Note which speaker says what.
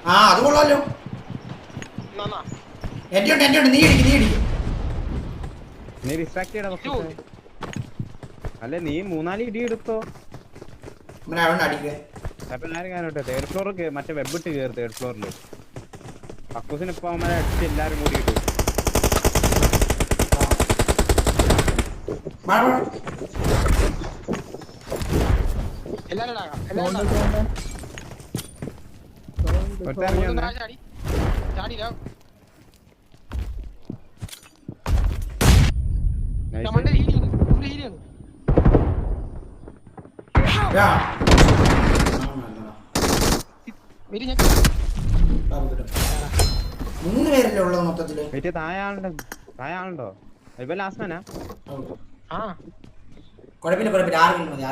Speaker 1: ആ അത് കൊള്ളാലോ. എന്റെ ഉണ്ട് നീ ഇടിക്കും.
Speaker 2: നീ ഡിസ്ട്രാക്ട് ചെയ്യടാ. അല്ലെ നീ 3-4 ഇടി എടുത്തോ. തേർഡ് ഫ്ലോർ മറ്റേ വെബ് ഇട്ട് കയറി. തേർഡ് ഫ്ലോറിൽ കക്കൂസിന് ഇപ്പൊ അവന്മാരെ അടിച്ച് എല്ലാരും കൂടി ഇട്ടു.
Speaker 1: മൂന്ന് പേരല്ലേ ഉള്ളത് മൊത്തത്തില്.
Speaker 2: തായാളുണ്ടോ ഇപ്പൊ ലാസ്റ്റ് മാനാ?
Speaker 1: കുഴപ്പമില്ല ആരെങ്കിലും മതി.